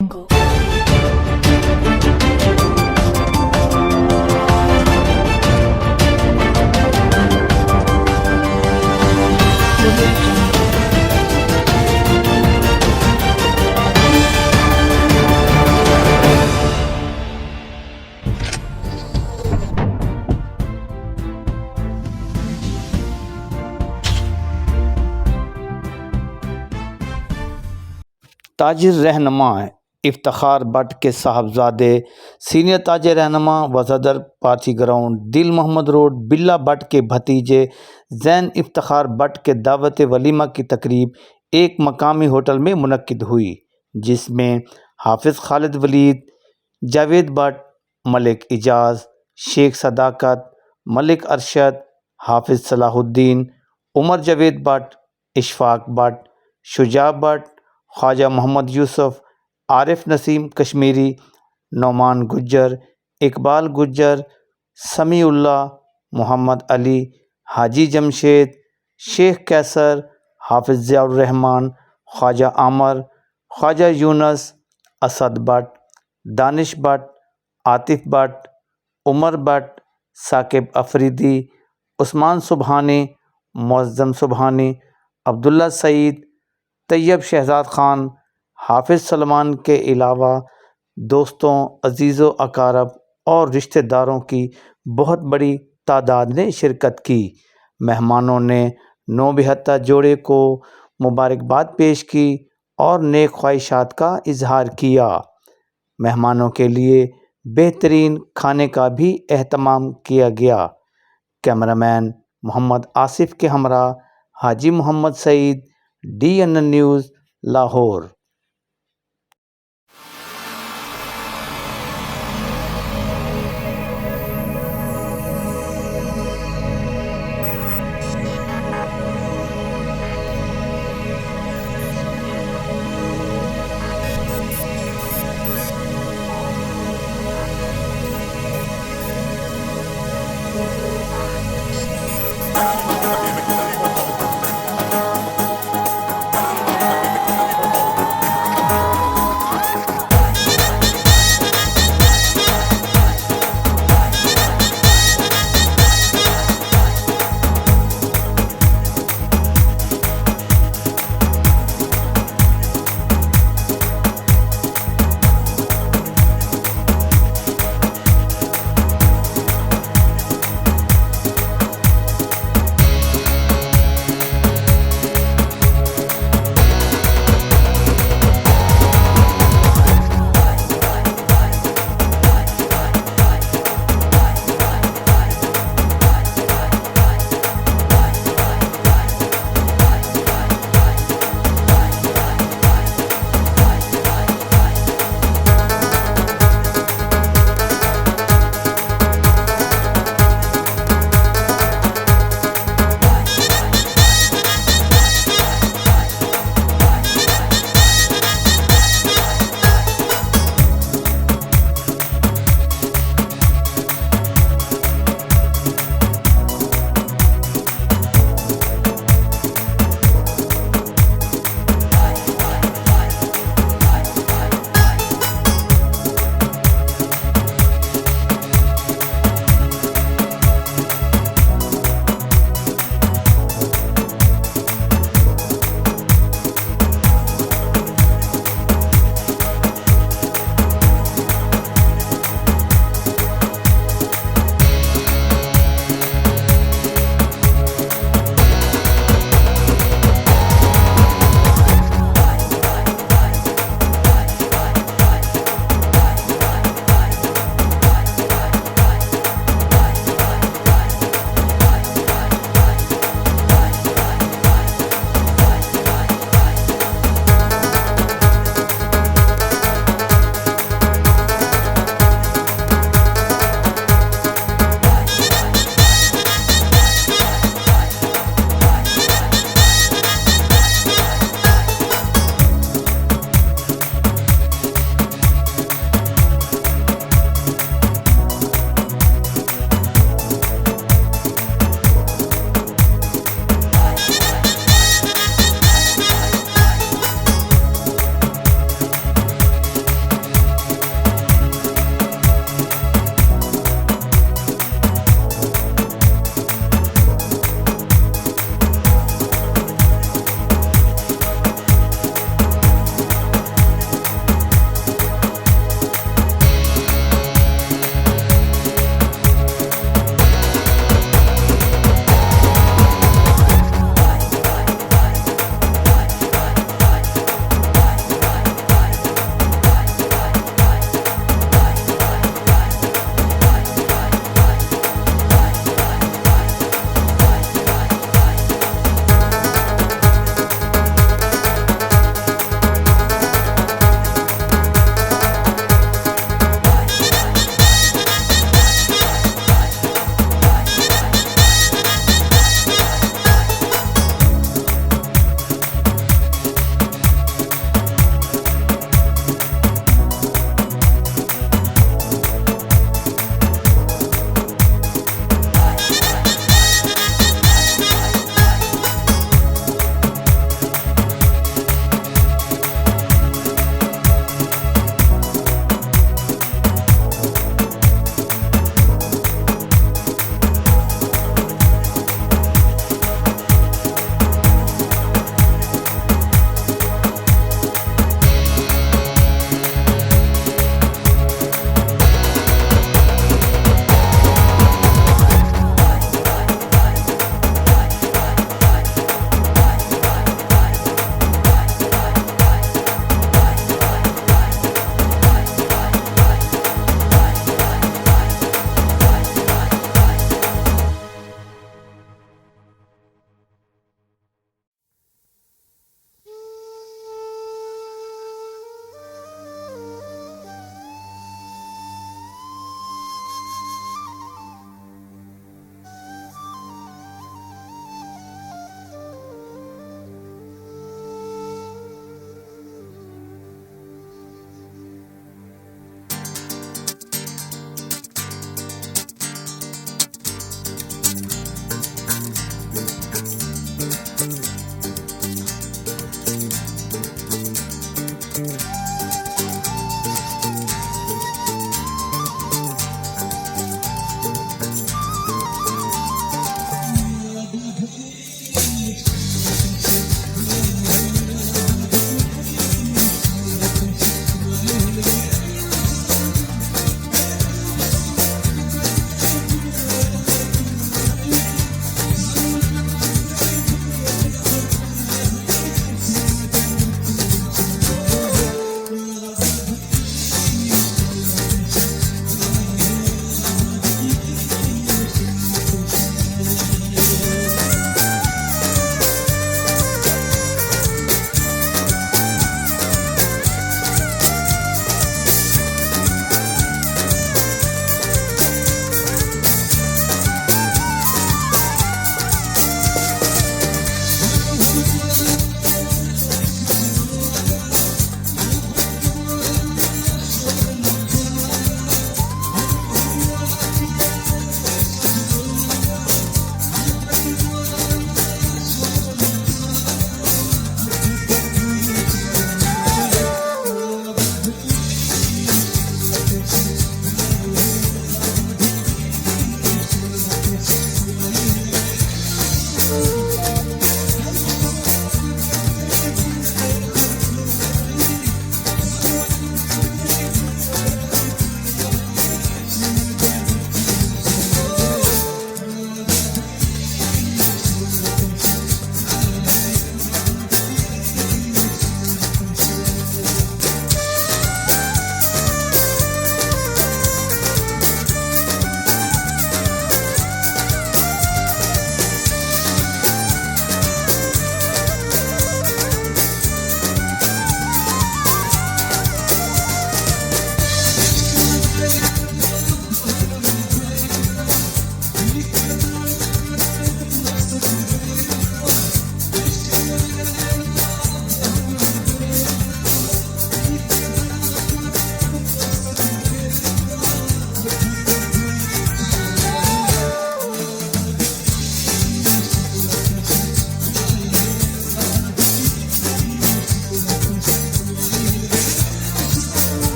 Jungle. تاجر رہنما Iftikhar but کے صاحبزادے سینئر تاجر رہنما و صدر پارٹی گراؤنڈ دل محمد روڈ بلا بٹ کے بھتیجے زین افتخار بٹ کے دعوت ولیمہ کی تقریب ایک مقامی ہوٹل میں منعقد ہوئی، جس میں حافظ خالد ولید، جاوید بٹ، ملک اعجاز، شیخ صداقت، ملک ارشد، حافظ صلاح الدین، عمر جاوید بٹ، اشفاق بٹ، شجاع بٹ، خواجہ محمد یوسف، عارف نسیم کشمیری، نعمان گجر، اقبال گجر، سمیع اللہ، محمد علی، حاجی جمشید، شیخ قیصر، حافظ ضیاء الرحمن، خواجہ عامر، خواجہ یونس، اسد بٹ، دانش بٹ، عاطف بٹ، عمر بٹ، ثاقب افریدی، عثمان سبحانی، معظم سبحانی، عبداللہ سعید، طیب شہزاد خان، حافظ سلمان کے علاوہ دوستوں، عزیز و اقارب اور رشتہ داروں کی بہت بڑی تعداد نے شرکت کی۔ مہمانوں نے نوبہتہ جوڑے کو مبارکباد پیش کی اور نیک خواہشات کا اظہار کیا۔ مہمانوں کے لیے بہترین کھانے کا بھی اہتمام کیا گیا۔ کیمرامین محمد آصف کے ہمراہ حاجی محمد سعید، DNN نیوز، لاہور۔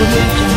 Audio